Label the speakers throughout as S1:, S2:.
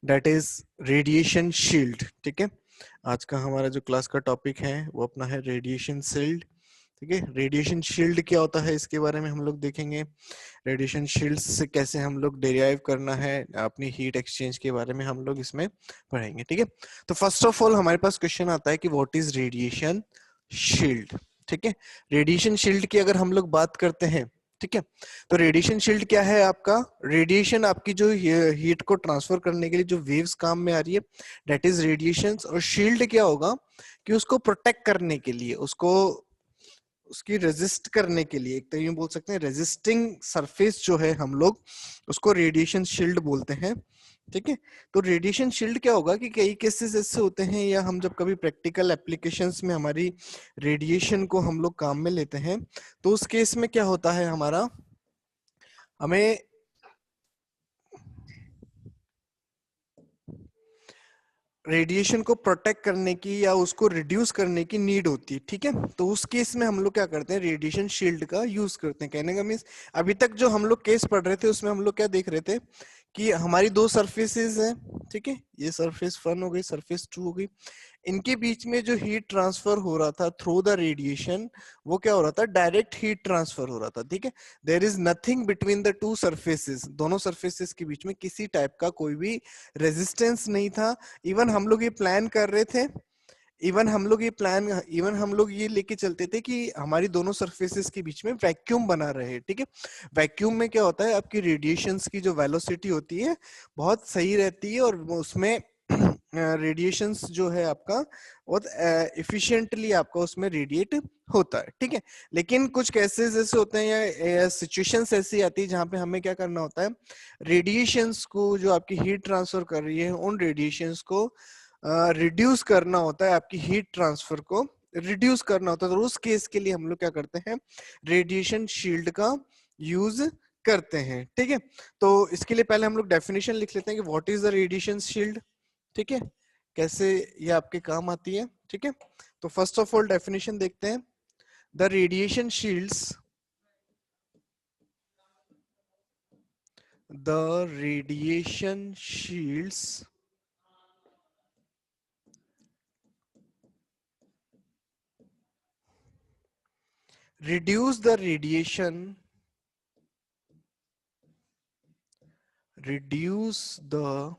S1: That is radiation shield. ठीक है, आज का हमारा जो क्लास का टॉपिक है वो अपना है रेडिएशन शील्ड। ठीक है, रेडिएशन शील्ड क्या होता है इसके बारे में हम लोग देखेंगे। रेडिएशन शील्ड से कैसे हम लोग डेराइव करना है, अपनी हीट एक्सचेंज के बारे में हम लोग इसमें पढ़ेंगे। ठीक है, तो फर्स्ट ऑफ ऑल हमारे पास क्वेश्चन आता है कि व्हाट इज रेडिएशन शील्ड। ठीक है, रेडिएशन शील्ड की अगर हम लोग बात करते हैं, ठीक है, तो रेडिएशन शील्ड क्या है आपका, रेडिएशन आपकी जो हीट को ट्रांसफर करने के लिए जो वेव्स काम में आ रही है दैट इज रेडिएशन। और शील्ड क्या होगा कि उसको प्रोटेक्ट करने के लिए, उसको उसकी रेजिस्ट करने के लिए, एक तो यूं बोल सकते हैं रेजिस्टिंग सरफेस जो है हम लोग उसको रेडिएशन शील्ड बोलते हैं। ठीक है, तो रेडिएशन शील्ड क्या होगा कि कई केसेस ऐसे होते हैं, या हम जब कभी प्रैक्टिकल एप्लीकेशंस में हमारी रेडिएशन को हम लोग काम में लेते हैं, तो उस केस में क्या होता है, हमारा हमें रेडिएशन को प्रोटेक्ट करने की या उसको रिड्यूस करने की नीड होती है। ठीक है, तो उस केस में हम लोग क्या करते हैं, रेडिएशन शील्ड का यूज करते हैं। कहने का मीन्स अभी तक जो हम लोग केस पढ़ रहे थे उसमें हम लोग क्या देख रहे थे कि हमारी दो सरफेसेस हैं। ठीक है, ये सरफेस 1 हो गई, सरफेस 2 हो गई, इनके बीच में जो हीट ट्रांसफर हो रहा था थ्रू द रेडिएशन, वो क्या हो रहा था, डायरेक्ट हीट ट्रांसफर हो रहा था। ठीक है, there is nothing between the two surfaces, दोनों सरफेसेस के बीच में किसी टाइप का कोई भी रेजिस्टेंस नहीं था। इवन हम लोग ये प्लान कर रहे थे, इवन हम लोग ये लेके चलते थे कि हमारी दोनों सरफेसेस के बीच में वैक्यूम बना रहे। ठीक है, वैक्यूम में क्या होता है, आपकी रेडिएशंस की जो वेलोसिटी होती है बहुत सही रहती है, और उसमें रेडिएशंस जो है आपका बहुत एफिशिएंटली आपका उसमें रेडिएट होता है। ठीक है, लेकिन कुछ केसेस ऐसे होते हैं या सिचुएशंस ऐसी आती है जहां पे हमें क्या करना होता है, रेडिएशंस को जो आपकी हीट ट्रांसफर कर रही है उन रेडिएशंस को रिड्यूस करना होता है, आपकी हीट ट्रांसफर को रिड्यूस करना होता है। तो उस केस के लिए हम लोग क्या करते हैं, रेडिएशन शील्ड का यूज करते हैं। ठीक है, तो इसके लिए पहले हम लोग डेफिनेशन लिख लेते हैं कि what is the radiation shield. ठीक है, कैसे ये आपके काम आती है। ठीक है, तो फर्स्ट ऑफ ऑल डेफिनेशन देखते हैं। The radiation shields, the radiation shields reduce the radiation, reduce the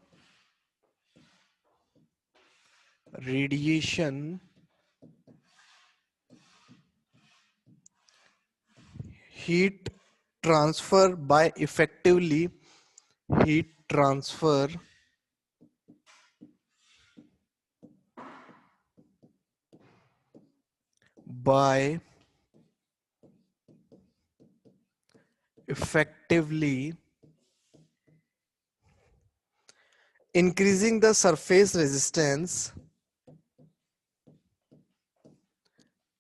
S1: radiation heat transfer by effectively heat transfer by effectively increasing the surface resistance,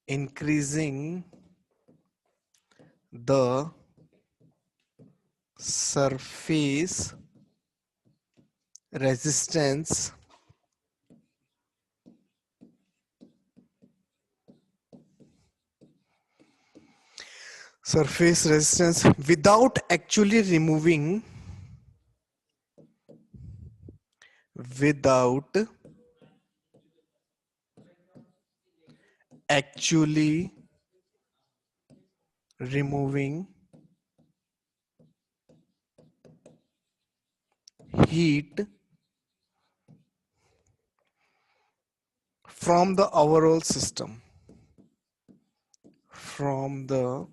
S1: increasing the surface resistance without actually removing, without actually removing heat from the overall system, from the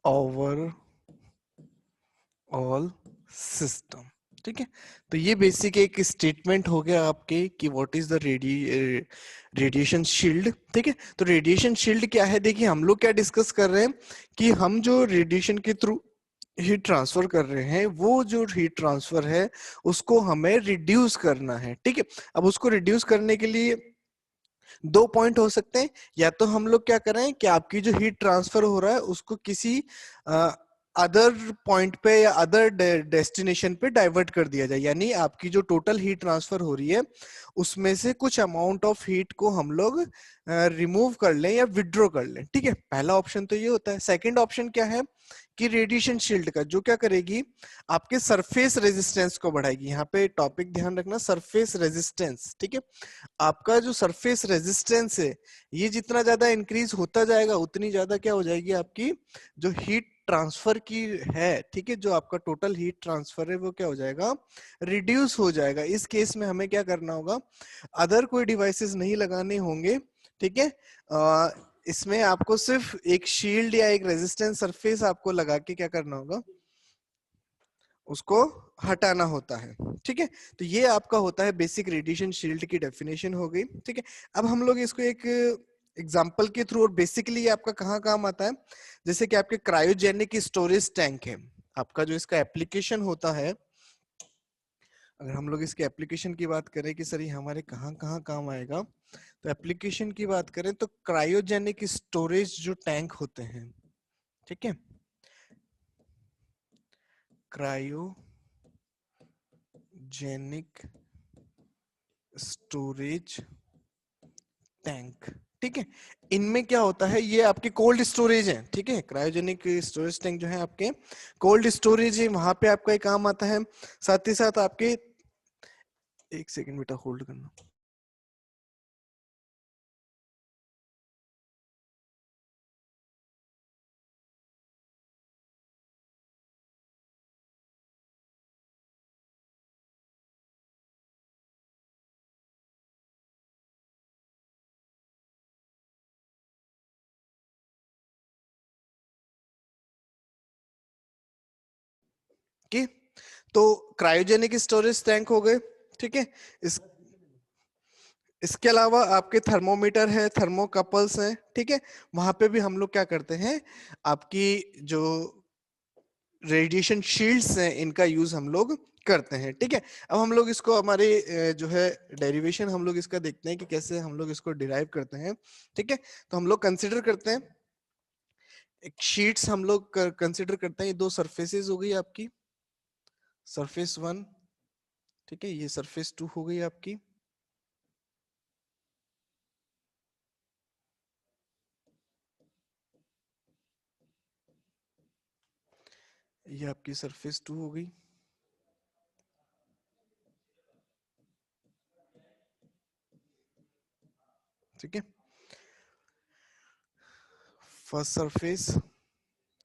S1: overall system। ठीक है, तो ये basic एक statement हो गया आपके कि what is the radiation shield. ठीक है, तो रेडिएशन शील्ड क्या है, देखिए हम लोग क्या डिस्कस कर रहे हैं कि हम जो रेडिएशन के थ्रू हीट ट्रांसफर कर रहे हैं, वो जो हीट ट्रांसफर है उसको हमें रिड्यूस करना है। ठीक है, अब उसको रिड्यूस करने के लिए दो पॉइंट हो सकते हैं, या तो हम लोग क्या कर रहे हैं कि आपकी जो हीट ट्रांसफर हो रहा है उसको किसी अदर पॉइंट पे या अदर डेस्टिनेशन पे डाइवर्ट कर दिया जाए, यानी आपकी जो टोटल हीट ट्रांसफर हो रही है उसमें से कुछ अमाउंट ऑफ हीट को हम लोग रिमूव कर लें या विड्रॉ कर लें। ठीक है, पहला ऑप्शन तो ये होता है। सेकंड ऑप्शन क्या है कि रेडिएशन शील्ड का जो क्या करेगी, आपके सरफेस रेजिस्टेंस को बढ़ाएगी। यहाँ पे टॉपिक ध्यान रखना, सरफेस रेजिस्टेंस। ठीक है, आपका जो सरफेस रेजिस्टेंस है ये जितना ज्यादा इंक्रीज होता जाएगा उतनी ज्यादा क्या हो जाएगी, आपकी जो हीट ट्रांसफर की है, ठीक है, जो आपका टोटल हीट ट्रांसफर है वो क्या हो जाएगा, रिड्यूस हो जाएगा। इस केस में हमें क्या करना होगा, अदर कोई डिवाइसेस नहीं लगाने होंगे। ठीक है, इसमें आपको सिर्फ एक शील्ड या एक रेजिस्टेंस सरफेस आपको लगा के क्या करना होगा, उसको हटाना होता है। ठीक है, तो ये आपका होता है बेसिक रेडिएशन शील्ड की डेफिनेशन हो गई। ठीक है, अब हम लोग इसको एक एग्जांपल के थ्रू, और बेसिकली ये आपका कहाँ काम आता है, जैसे कि आपके क्रायोजेनिक स्टोरेज टैंक है, आपका जो इसका एप्लीकेशन होता है, अगर हम लोग इसके एप्लीकेशन की बात करें कि सर ये हमारे कहाँ कहाँ काम आएगा, तो एप्लीकेशन की बात करें तो क्रायोजेनिक स्टोरेज जो टैंक होते हैं, ठीक है, क्रायोजेनिक स्टोरेज टैंक, ठीक है, इनमें क्या होता है, ये आपके कोल्ड स्टोरेज है। ठीक है, क्रायोजेनिक स्टोरेज टैंक जो है आपके कोल्ड स्टोरेज है, वहां पे आपका एक काम आता है। साथ ही साथ आपके, एक सेकंड बेटा होल्ड करना, कि तो क्रायोजेनिक स्टोरेज टैंक हो गए। ठीक है, इस इसके अलावा आपके थर्मोमीटर है, थर्मोकपल्स हैं। ठीक है, वहां पे भी हम लोग क्या करते हैं, आपकी जो रेडिएशन शील्ड्स हैं इनका यूज हम लोग करते हैं। ठीक है, अब हम लोग इसको हमारे जो है डेरिवेशन हम लोग इसका देखते हैं कि कैसे हम लोग इसको डिराइव करते हैं। ठीक है, तो हम लोग कंसिडर करते हैं, एक शीट्स हम लोग कंसिडर करते हैं, ये दो सरफेसेस हो गई आपकी, सरफेस वन, ठीक है, ये सरफेस टू हो गई आपकी, ये आपकी सरफेस टू हो गई। ठीक है, फर्स्ट सरफेस,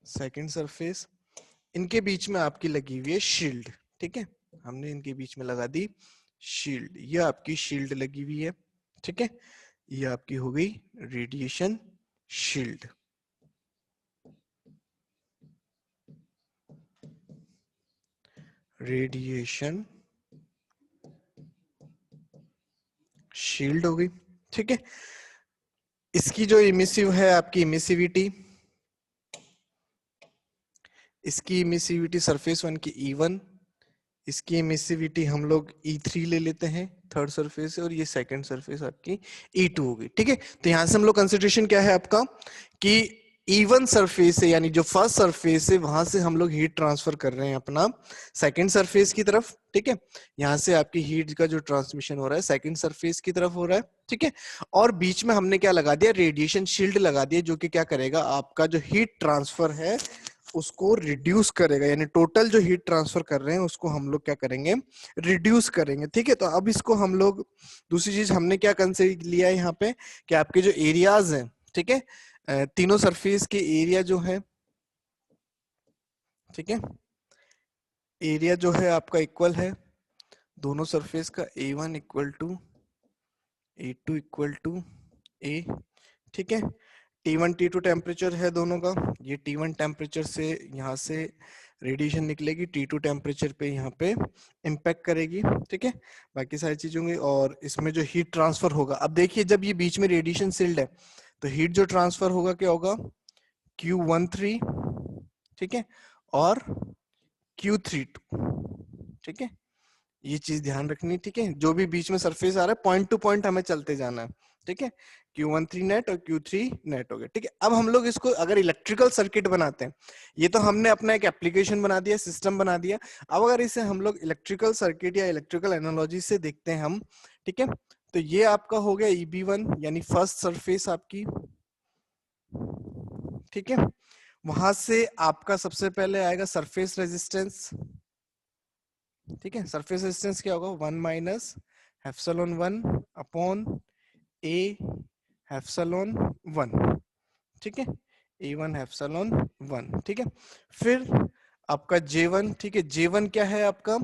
S1: सेकंड सरफेस, इनके बीच में आपकी लगी हुई है शील्ड। ठीक है, हमने इनके बीच में लगा दी शील्ड, ये आपकी शील्ड लगी हुई है। ठीक है, ये आपकी हो गई रेडिएशन शील्ड। रेडिएशन शील्ड हो गई। ठीक है, इसकी जो इमिसिव है आपकी इमिसिविटी, इसकी इमिसिविटी सरफेस वन की E1, इसकी इमिसिविटी हम लोग E3 ले लेते हैं, थर्ड सरफेस है, और ये सेकंड सरफेस आपकी E2 होगी। ठीक है, तो यहां से हम लोग कंसिडरेशन क्या है आपका कि E1 सरफेस है, यानी जो फर्स्ट सरफेस है वहां से हम लोग हीट ट्रांसफर कर रहे हैं अपना सेकंड सरफेस की तरफ। ठीक है, यहां से आपकी हीट का जो ट्रांसमिशन हो रहा है सेकंड सरफेस की तरफ हो रहा है। ठीक है, और बीच में हमने क्या लगा दिया, रेडिएशन शील्ड लगा दिया, जो कि क्या करेगा, आपका जो हीट ट्रांसफर है उसको रिड्यूस करेगा, यानी टोटल जो हीट ट्रांसफर कर रहे हैं उसको हम लोग क्या करेंगे, रिड्यूस करेंगे। ठीक है, तो अब इसको हम लोग, दूसरी चीज हमने क्या कंसिडर लिया है यहाँ पे कि आपके जो एरियाज हैं, ठीक है, तीनों सरफेस के एरिया जो है, ठीक है, एरिया जो है आपका इक्वल है, दोनों सरफेस का A1 equal to A2 equal to A। ठीक है, T1 T2 टेम्परेचर है दोनों का, ये T1 टेम्परेचर से यहाँ से रेडिएशन निकलेगी, T2 टेम्परेचर पे यहाँ पे इम्पैक्ट करेगी। ठीक है, बाकी सारी चीज होंगी, और इसमें जो हीट ट्रांसफर होगा, अब देखिए जब ये बीच में रेडिएशन सील्ड है तो हीट जो ट्रांसफर होगा क्या होगा, Q13, ठीक है, और Q32, ठीक है, ये चीज ध्यान रखनी, ठीक है। जो भी बीच में सरफेस आ रहा है पॉइंट टू पॉइंट हमें चलते जाना है, ठीक है। Q13 नेट और Q3 नेट हो गया, ठीक है। अब हम लोग इसको अगर इलेक्ट्रिकल सर्किट बनाते हैं, ये तो हमने अपना एक एप्लीकेशन बना दिया, सिस्टम बना दिया। अब अगर इसे हम लोग इलेक्ट्रिकल सर्किट या इलेक्ट्रिकल एनालॉजी से देखते हैं हम, ठीक है, तो ये आपका हो गया EB1 यानी फर्स्ट सरफेस आपकी, ठीक है। वहां से आपका सबसे पहले आएगा सरफेस रेजिस्टेंस, ठीक है। सरफेस रेजिस्टेंस क्या होगा, 1 minus epsilon 1 upon A epsilon 1, ठीक है। A1 एप्सिलॉन 1, ठीक है। फिर आपका J1, ठीक है। J1 क्या है आपका,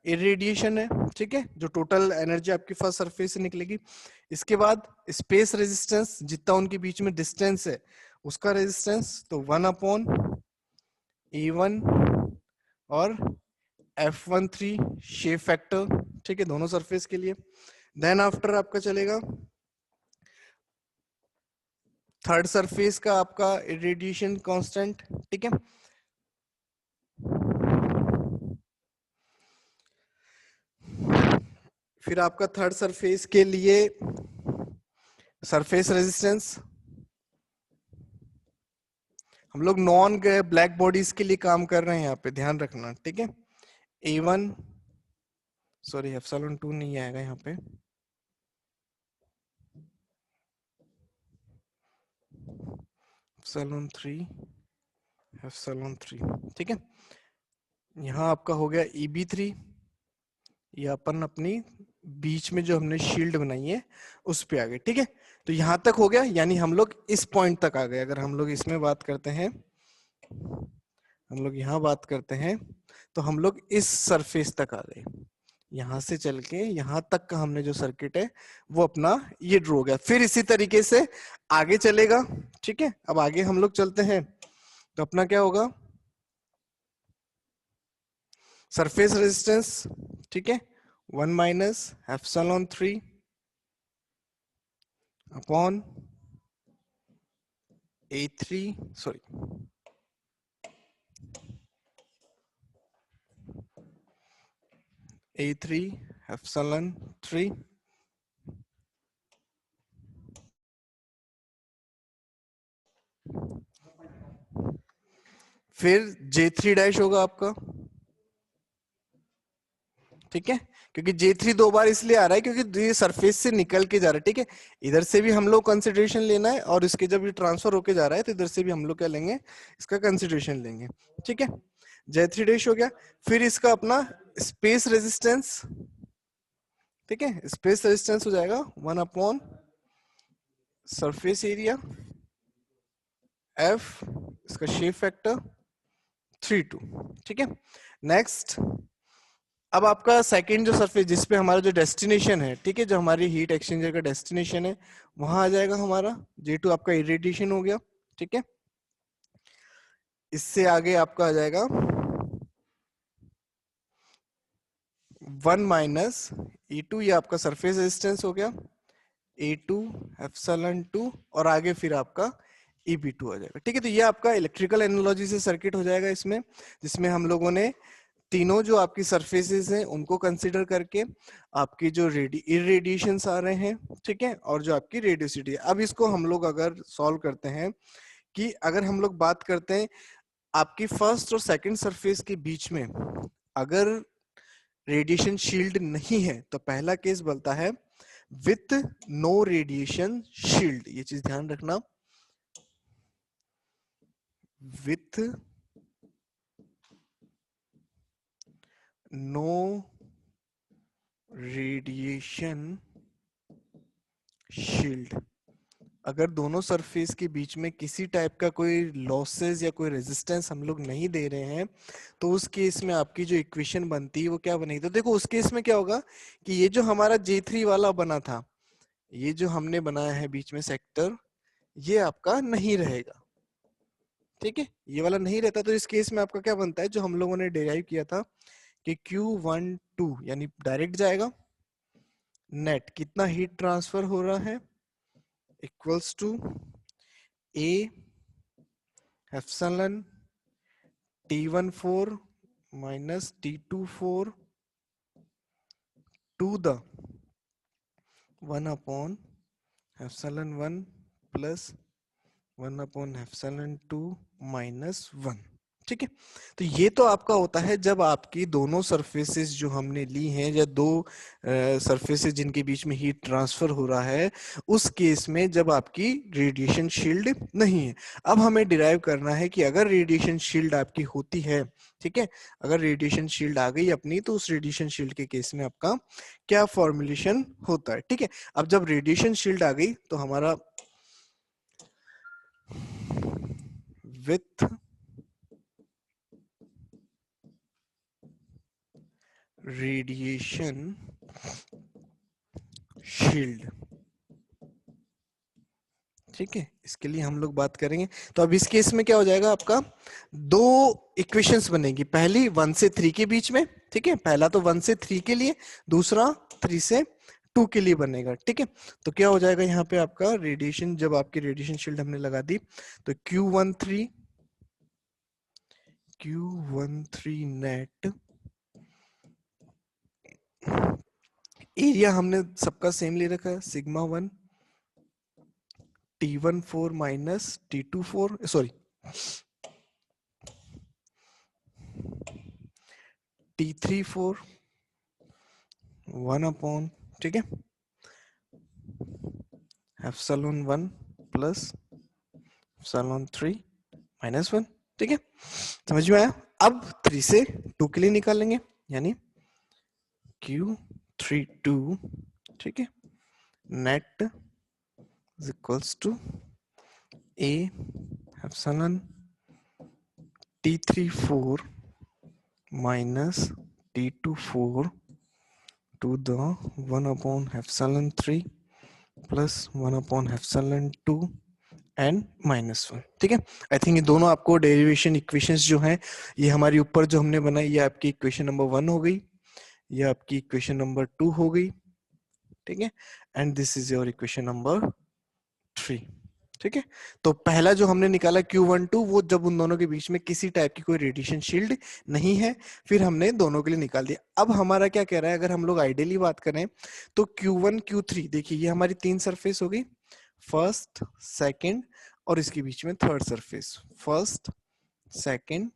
S1: इरेडिएशन है, ठीक है, जो टोटल एनर्जी आपकी फर्स्ट सरफेस से निकलेगी। इसके बाद स्पेस रेजिस्टेंस, जितना उनके बीच में डिस्टेंस है उसका रेजिस्टेंस, तो 1 अपॉन A1 और F13 शेप फैक्टर, ठीक है, दोनों सरफेस के लिए। देन आफ्टर आपका चलेगा थर्ड सरफेस का आपका रेडिएशन कांस्टेंट, ठीक है। फिर आपका थर्ड सरफेस के लिए सरफेस रेजिस्टेंस, हम लोग नॉन ब्लैक बॉडीज के लिए काम कर रहे हैं यहाँ पे, ध्यान रखना, ठीक है। A1, सॉरी एप्सिलॉन 2 नहीं आएगा यहाँ पे, एप्सिलॉन 3, एप्सिलॉन 3, ठीक है। यहाँ आपका हो गया EB3, ये अपन अपनी बीच में जो हमने शील्ड बनाई है उस पे आ गए, ठीक है। तो यहां तक हो गया, यानी हम लोग इस पॉइंट तक आ गए। अगर हम लोग इसमें बात करते हैं, हम लोग यहाँ बात करते हैं, तो हम लोग इस सरफेस तक आ गए। यहां से चल के यहां तक का हमने जो सर्किट है वो अपना ये ड्रॉ हो गया। फिर इसी तरीके से आगे चलेगा, ठीक है। अब आगे हम लोग चलते हैं, तो अपना क्या होगा, सरफेस रेजिस्टेंस, ठीक है, 1 minus epsilon 3 upon A3, sorry A3 epsilon 3, फिर J3 डैश होगा आपका, ठीक है। क्योंकि J3 दो बार इसलिए आ रहा है क्योंकि ये सरफेस से निकल के जा रहा है, ठीक है। इधर से भी हम लोग कंसिडरेशन लेना है, और इसके जब ये ट्रांसफर होके जा रहा है तो इधर से भी हम लोग क्या लेंगे, इसका कंसिडरेशन लेंगे, ठीक है। J3 डैश हो गया। फिर इसका अपना स्पेस रेजिस्टेंस, ठीक है, स्पेस रेजिस्टेंस हो जाएगा 1 अपॉन सरफेस एरिया F, इसका शेप फैक्टर 3 2, ठीक है। नेक्स्ट, अब आपका सेकंड जो सरफेस जिसपे हमारा जो डेस्टिनेशन है, ठीक है, जो हमारी हीट एक्सचेंजर का डेस्टिनेशन है, वहां आ जाएगा हमारा J2 आपका इरेडिएशन हो गया, ठीक है। इससे आगे आपका आ जाएगा 1 माइनस E2, ये आपका सरफेस रेजिस्टेंस हो गया, A2 एप्सिलॉन 2, और आगे फिर आपका EB2 आ जाएगा, ठीक है। तो ये आपका इलेक्ट्रिकल एनालॉजी से सर्किट हो जाएगा इसमें, जिसमें हम लोगों ने तीनों जो आपकी सरफेसेस हैं उनको कंसीडर करके आपकी जो इरेडिएशंस आ रहे हैं, ठीक है, और जो आपकी रेडियोसिटी है। अब इसको हम लोग अगर सॉल्व करते हैं, कि अगर हम लोग बात करते हैं आपकी फर्स्ट और सेकंड सरफेस के बीच में अगर रेडिएशन शील्ड नहीं है, तो पहला केस बोलता है विथ नो रेडिएशन शील्ड, ये चीज ध्यान रखना, विथ नो रेडिएशन शील्ड। अगर दोनों सरफेस के बीच में किसी टाइप का कोई लॉसेस या कोई रेजिस्टेंस हम लोग नहीं दे रहे हैं, तो उस केस में आपकी जो इक्वेशन बनती है वो क्या बनेगी, तो देखो उस केस में क्या होगा कि ये जो हमारा J3 वाला बना था, ये जो हमने बनाया है बीच में सेक्टर, ये आपका नहीं रहेगा, ठीक है, ये वाला नहीं रहता। तो इस केस में आपका क्या बनता है, जो हम लोगों ने डिराइव किया था कि Q12 यानी डायरेक्ट जाएगा, नेट कितना हीट ट्रांसफर हो रहा है equals to A epsilon T14 minus T24 to the 1/ε1 plus 1/ε2 minus 1। ठीक है, तो ये तो आपका होता है जब आपकी दोनों सरफेसेस जो हमने ली हैं या दो सरफेसेस जिनके बीच में हीट ट्रांसफर हो रहा है, उस केस में जब आपकी रेडिएशन शील्ड नहीं है। अब हमें डिराइव करना है कि अगर रेडिएशन शील्ड आपकी होती है, ठीक है, अगर रेडिएशन शील्ड आ गई अपनी, तो उस रेडिएशन शील्ड के केस में आपका क्या फॉर्मुलेशन होता है। ठीक है, अब जब रेडिएशन शील्ड आ गई तो हमारा विथ रेडिएशन शील्ड, ठीक है, इसके लिए हम लोग बात करेंगे। तो अब इस केस में क्या हो जाएगा, आपका दो इक्वेशंस बनेगी, पहली 1 से 3 के बीच में, ठीक है, पहला तो 1 से 3 के लिए, दूसरा 3 से 2 के लिए बनेगा। ठीक है, तो क्या हो जाएगा यहाँ पे आपका रेडिएशन, जब आपकी रेडिएशन शील्ड हमने लगा दी तो Q13 नेट, एरिया हमने सबका सेम ले रखा है, σ1 T14 minus T24, sorry T34 1/, ठीक है, ε1 प्लस ε3 माइनस 1। ठीक है, समझ में आया। अब 3 से 2 के लिए निकालेंगे, यानी Q32, ठीक है, net is equals to A epsilon T34 minus T24 to the 1/ε3 plus 1/ε2 and -1। ठीक है, आई थिंक ये दोनों आपको डेरिवेशन इक्वेशंस जो हैं, ये हमारी ऊपर जो हमने बनाई, ये आपकी इक्वेशन नंबर 1 हो गई, ये आपकी इक्वेशन नंबर 2 हो गई, ठीक है, and this is your equation number 3। ठीक है, तो पहला जो हमने निकाला Q12, वो जब उन दोनों के बीच में किसी टाइप की कोई रेडिएशन शील्ड नहीं है, फिर हमने दोनों के लिए निकाल दिया। अब हमारा क्या कह रहा है, अगर हम लोग आइडियली बात करें तो Q1 Q3, देखिए ये हमारी 3 सरफेस हो गई, फर्स्ट, सेकंड और इसके बीच में third surface, first, second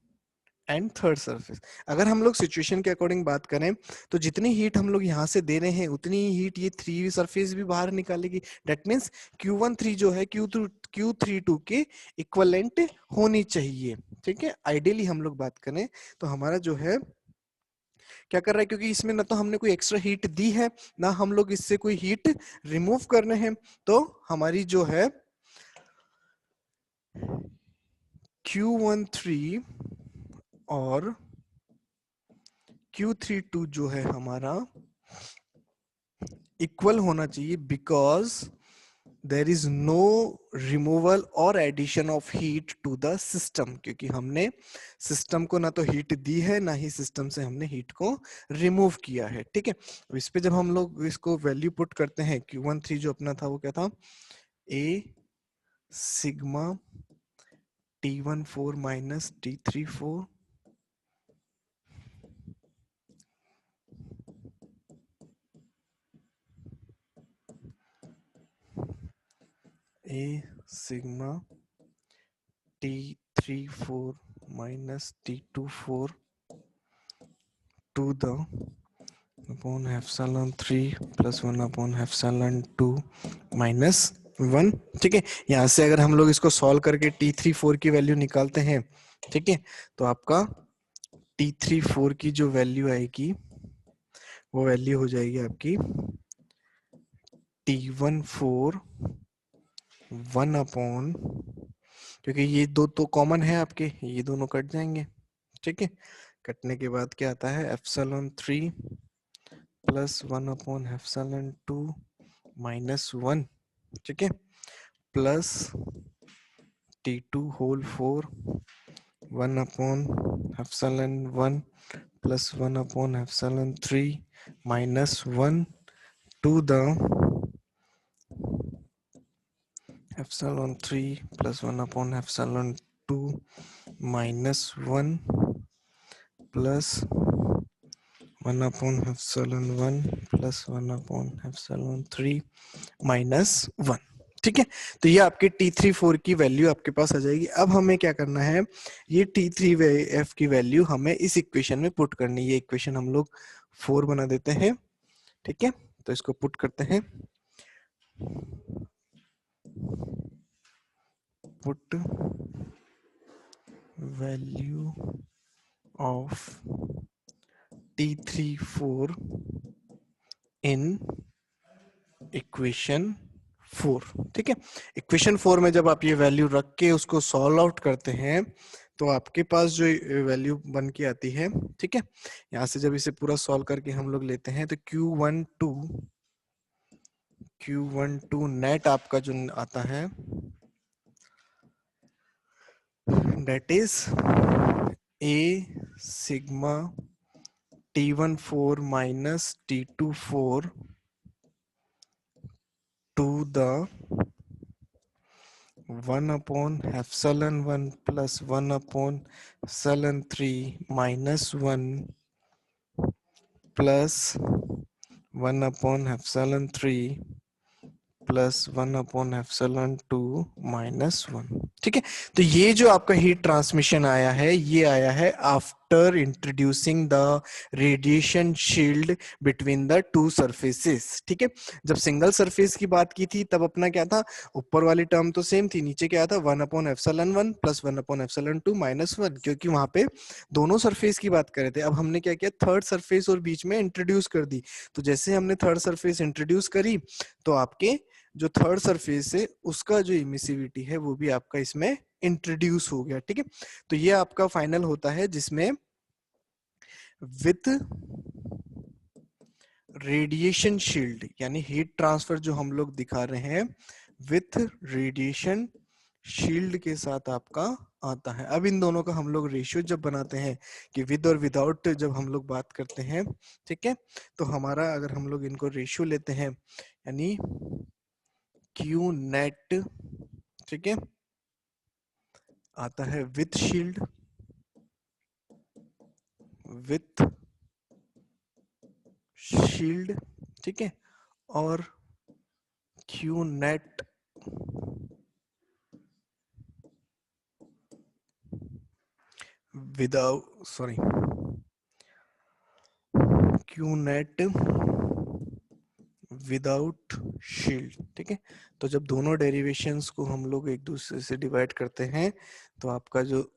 S1: and third surface. अगर हम लोग सिचुएशन के अकॉर्डिंग बात करें तो जितनी हीट हम लोग यहाँ से दे रहे हैं, उतनी ही हीट ये 3 सरफेस भी बाहर निकालेगी। दैट मींस Q13 जो है Q32 के इक्विवेलेंट होनी चाहिए। ठीक है, आइडियली हम लोग बात करें तो हमारा जो है क्या कर रहा है, क्योंकि इसमें ना तो हमने कोई एक्स्ट्रा हीट दी है, ना हम लोग इससे कोई हीट रिमूव कर रहे हैं, तो हमारी जो है Q13 और Q32 जो है हमारा इक्वल होना चाहिए, because there is no removal और addition of heat to the system, क्योंकि हमने सिस्टम को ना तो हीट दी है, ना ही सिस्टम से हमने हीट को रिमूव किया है। ठीक है, तो इस पे जब हम लोग इसको वैल्यू पुट करते हैं, Q13 जो अपना था वो क्या था, A sigma T14 minus T34 A sigma T34 minus T24 to the upon epsilon 3 plus 1 upon epsilon 2 minus 1। ठीक है, यहां से अगर हम लोग इसको सॉल्व करके T34 की वैल्यू निकालते हैं, ठीक है, तो आपका T34 की जो वैल्यू आएगी वो वैल्यू हो जाएगी आपकी T14 1 अपॉन, क्योंकि ये दो तो कॉमन है आपके, ये दोनों कट जाएंगे। ठीक है, कटने के बाद क्या आता है, epsilon 3 plus 1 upon epsilon 2 minus 1, ठीक है, plus T2 whole 4 1 upon epsilon 1 plus 1 upon epsilon 3 minus 1 to the epsilon 3 plus 1 upon epsilon 2 minus 1 plus 1/(1) plus 1/(3) minus 1। ठीक है, तो ये आपके T34 की वैल्यू आपके पास आ जाएगी। अब हमें क्या करना है, ये T3F की वैल्यू हमें इस इक्वेशन में पुट करनी है। ये इक्वेशन हम लोग 4 बना देते हैं। ठीक है, तो इसको पुट करते हैं। Put value of T34 in equation 4। ठीक है, इक्वेशन 4 में जब आप ये वैल्यू रख के उसको सॉल्व आउट करते हैं तो आपके पास जो वैल्यू बन के आती है, ठीक है, यहां से जब इसे पूरा सॉल्व करके हम लोग लेते हैं तो Q12 नेट आपका जो आता है that is A sigma T14 minus T24 to the 1/((1) plus 1/((3) minus 1 plus 1/((3) plus 1/((2) minus 1। ठीक है, तो ये जो आपका हीट ट्रांसमिशन आया है, ये आया है after introducing the radiation shield between the two surfaces. ठीक है, जब सिंगल सरफेस की बात की थी तब अपना क्या था, ऊपर वाली टर्म तो सेम थी, नीचे क्या था 1/((1) प्लस 1/((2) माइनस 1, क्योंकि वहां पे दोनों सरफेस की बात कर रहे थे। अब हमने क्या किया, थर्ड सरफेस और बीच में इंट्रोड्यूस कर दी। तो जैसे हमने थर्ड सरफेस इंट्रोड्यूस करी तो आपके जो थर्ड सरफेस है उसका जो इमिसिविटी है वो भी आपका इसमें इंट्रोड्यूस हो गया। ठीक है, तो ये आपका फाइनल होता है जिसमें विथ रेडिएशन शील्ड, यानी हीट ट्रांसफर जो हम लोग दिखा रहे हैं विथ रेडिएशन शील्ड के साथ आपका आता है। अब इन दोनों का हम लोग रेशियो जब बनाते हैं कि विद और विदाउट जब हम लोग बात करते हैं, ठीक है, तो हमारा अगर हम लोग इनको रेशियो लेते हैं यानी Q नेट, ठीक है, आता है विथ शील्ड, विथ शील्ड, ठीक है, और Q net without, sorry, Q net without shield. ठीक है, तो जब दोनों डेरिवेशंस को हम लोग एक दूसरे से डिवाइड करते हैं तो आपका जो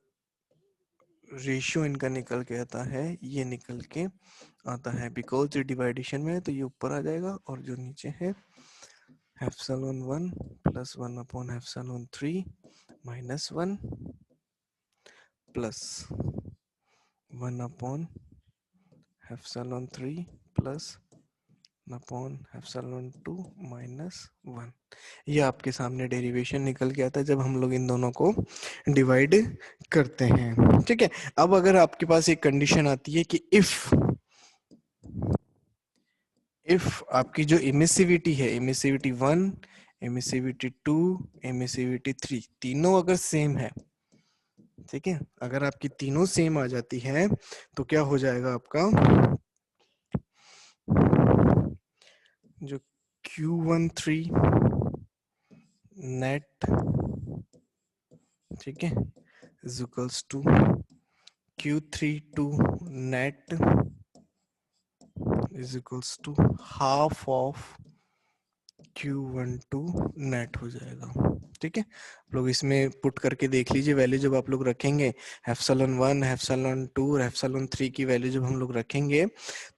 S1: रेशियो इनका निकल के आता है ये निकल के आता है, बिकॉज ये डिवाइडेशन में है तो ये ऊपर आ जाएगा और जो नीचे है ε1 plus 1/((3) minus 1 plus 1/((3) plus 1/((2) minus 1। ये आपके सामने डेरिवेशन निकल के आता है जब हम लोग इन दोनों को डिवाइड करते हैं। ठीक है, अब अगर आपके पास एक कंडीशन आती है कि इफ आपकी जो इमिसिविटी है, इमिसिविटी 1, इमिसिविटी 2, इमिसिविटी 3, तीनों अगर सेम है, ठीक है, अगर आपकी तीनों सेम आ जाती है तो क्या हो जाएगा, आपका जो Q13 नेट, ठीक है, is equals to Q32 net is equals to half of Q12 net हो जाएगा। ठीक है, आप लोग इसमें पुट करके देख लीजिए वैल्यू जब आप लोग रखेंगे ε1, ε2 और ε3 की वैल्यू जब हम लोग रखेंगे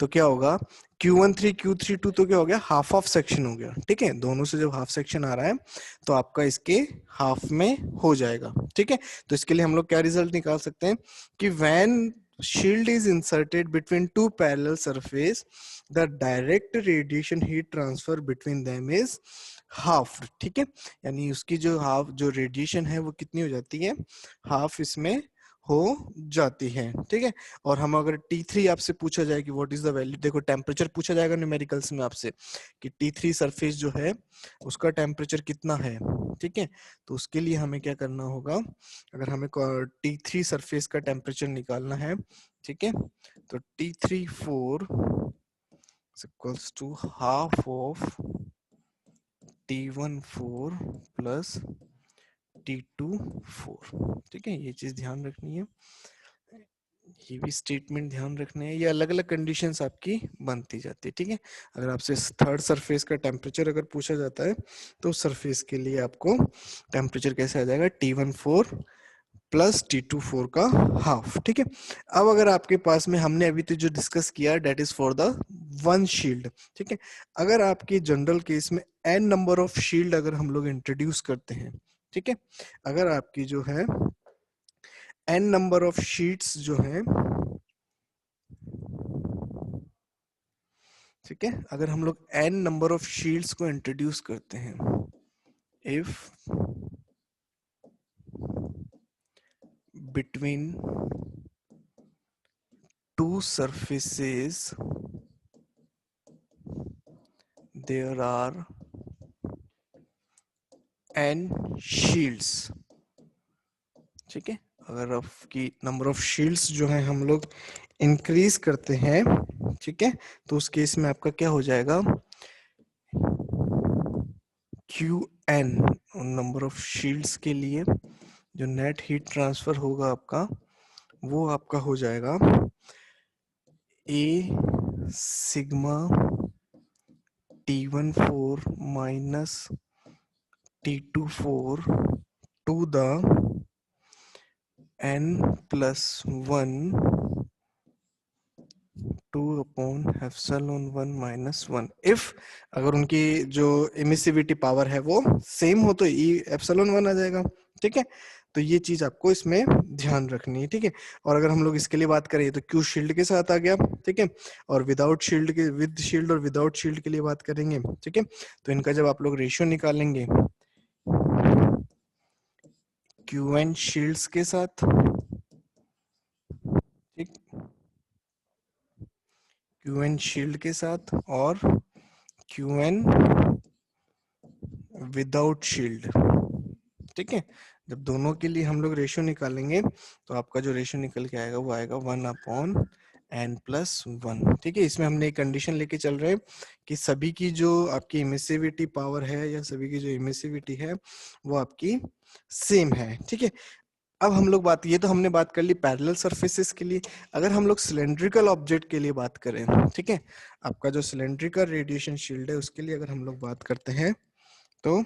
S1: तो क्या होगा, Q13 Q32 तो क्या हो गया, हाफ ऑफ सेक्शन हो गया। ठीक है, दोनों से जब हाफ सेक्शन आ रहा है तो आपका इसके हाफ में हो जाएगा। ठीक है, तो इसके लिए हम लोग क्या रिजल्ट निकाल सकते हैं कि when shield is inserted between two parallel surface, the direct radiation heat transfer between them is half। ठीक है, यानी उसकी जो हाफ जो रेडिएशन है वो कितनी हो जाती है, हाफ इसमें हो जाती है। ठीक है, और हम अगर T3 आपसे पूछा जाए कि व्हाट इज द वैल्यू, देखो टेम्परेचर पूछा जाएगा न्यूमेरिकल्स में आपसे कि T3 सरफेस जो है उसका टेम्परेचर कितना है। ठीक है, तो उसके लिए हमें क्या करना होगा, अगर हमें T3 सरफेस का टेम्परेचर निकालना है ठीक है, तो T34 equals to half of T14 plus T24। ठीक है, ये चीज ध्यान रखनी है, ये भी स्टेटमेंट ध्यान रखने हैं। ये अलग अलग कंडीशंस आपकी बनती जाती है। ठीक है, अगर आपसे थर्ड सरफेस का टेम्परेचर अगर पूछा जाता है तो सरफेस के लिए आपको टेम्परेचर कैसे आ जाएगा, T14 प्लस T24 का हाफ। ठीक है, अब अगर आपके पास में हमने अभी तो जो डिस्कस किया that is for the one shield. ठीक है, अगर आपके जनरल केस में n नंबर ऑफ शील्ड अगर हम लोग इंट्रोड्यूस करते हैं, ठीक है, अगर आपकी जो है n नंबर ऑफ शीट्स जो है, ठीक है, अगर हम लोग n नंबर ऑफ शील्ड्स को इंट्रोड्यूस करते हैं, if between two surfaces there are n shields, ठीक है, अगर आपकी नंबर ऑफ शील्ड्स जो है हम लोग इंक्रीज करते हैं, ठीक है, तो उस केस में आपका क्या हो जाएगा, Qn नंबर ऑफ शील्ड्स के लिए जो नेट हीट ट्रांसफर होगा आपका, वो आपका हो जाएगा A sigma T14 minus T24 to the n plus 1 2 upon epsilon 1 minus 1। If अगर उनकी जो एमिसिविटी पावर है वो सेम हो तो ई एप्सिलॉन 1 आ जाएगा। ठीक है, तो ये चीज आपको इसमें ध्यान रखनी है। ठीक है, और अगर हम लोग इसके लिए बात करें तो क्यू शील्ड के साथ आ गया। ठीक है, और विदाउट शील्ड के, विद शील्ड और विदाउट शील्ड के लिए बात करेंगे। ठीक है, तो इनका जब आप लोग रेशियो निकालेंगे क्यू एन शील्ड्स के साथ, ठीक, क्यू एन शील्ड के साथ और क्यू एन विदाउट शील्ड। ठीक है, जब दोनों के लिए हम लोग रेशियो निकालेंगे तो आपका जो रेशियो निकल के आएगा वो आएगा 1/n+1। ठीक है, इसमें हमने एक कंडीशन लेके चल रहे हैं कि सभी की जो आपकी इमिसिविटी पावर है या सभी की जो इमिसिविटी है वो आपकी सेम है। ठीक है, अब हम लोग बात, ये तो हमने बात कर ली पैरेलल सरफेसेस के लिए। अगर हम लोग सिलेंड्रिकल ऑब्जेक्ट के लिए बात करें, ठीक है, आपका जो सिलेंड्रिकल रेडिएशन शील्ड है उसके लिए अगर हम लोग बात करते हैं तो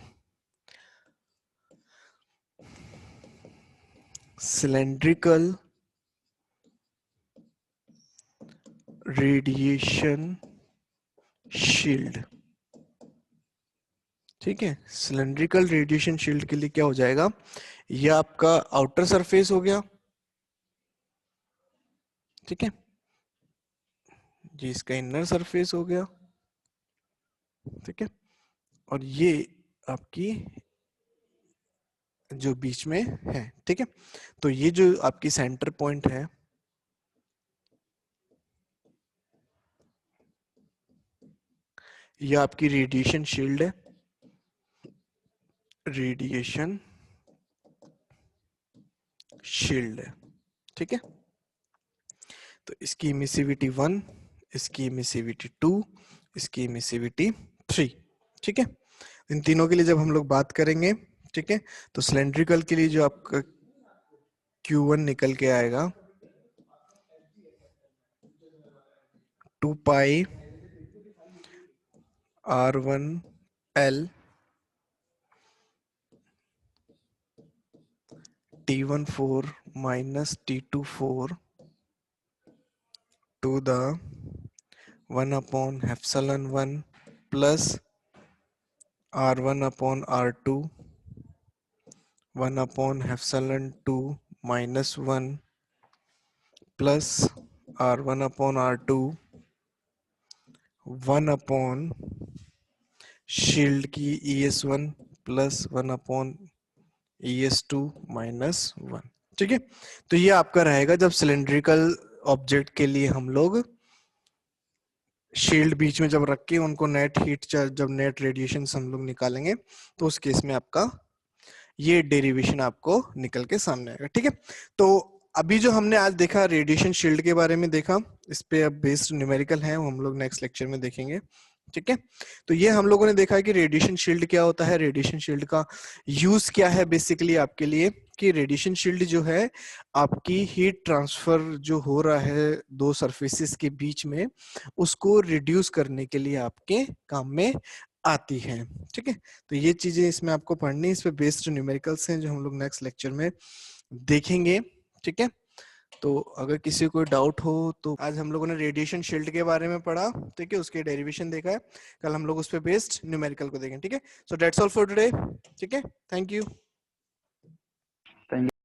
S1: सिलेंड्रिकल रेडिएशन शील्ड, ठीक है, सिलेंड्रिकल रेडिएशन शील्ड के लिए क्या हो जाएगा, ये आपका आउटर सरफेस हो गया। ठीक है, ये इसका इनर सरफेस हो गया। ठीक है, और ये आपकी जो बीच में है। ठीक है, तो ये जो आपकी सेंटर पॉइंट है, ये आपकी रेडिएशन शील्ड है, रेडिएशन शील्ड है। ठीक है, तो इसकी इमिसिविटी 1, इसकी इमिसिविटी 2, इसकी इमिसिविटी 3। ठीक है, इन तीनों के लिए जब हम लोग बात करेंगे, ठीक है, तो सिलेंड्रिकल के लिए जो आपका Q1 निकल के आएगा 2 पाई R1L T14 minus T24 to the 1/epsilon 1 plus R1/R2 1/epsilon 2 minus 1 plus R1/R2 1 shield की ES1 प्लस 1/ES2 माइनस 1। ठीक है, तो ये आपका रहेगा जब सिलेंड्रिकल ऑब्जेक्ट के लिए हम लोग शील्ड बीच में जब रख के उनको नेट हीट, जब नेट रेडिएशन हम लोग निकालेंगे तो उस केस में आपका ये डेरिवेशन आपको निकल के सामने आएगा। ठीक है, तो अभी जो हमने आज देखा रेडिएशन शील्ड के बारे में देखा, इस पे अब बेस्ड न्यूमेरिकल है, वो हम लोग नेक्स्ट लेक्चर में देखेंगे। ठीक है, तो ये हम लोगों ने देखा है कि रेडिएशन शील्ड क्या होता है, रेडिएशन शील्ड का यूज क्या है बेसिकली आपके लिए, कि रेडिएशन शील्ड जो है आपकी हीट ट्रांसफर जो हो रहा है दो सरफेसेस के बीच में, उसको रिड्यूस करने के लिए आपके काम में आती है। ठीक है, तो ये चीजें इसमें आपको पढ़नी, इस पे बेस्ड न्यूमेरिकल्स हैं जो हम लोग नेक्स्ट लेक्चर में देखेंगे। ठीक है, तो अगर किसी को डाउट हो तो आज हम लोगों ने रेडिएशन शील्ड के बारे में पढ़ा, ठीक है, उसके डेरिवेशन देखा है, कल हम लोग उस पे बेस्ड न्यूमेरिकल को देखेंगे। ठीक है, so that's all for today. ठीक है, थैंक यू।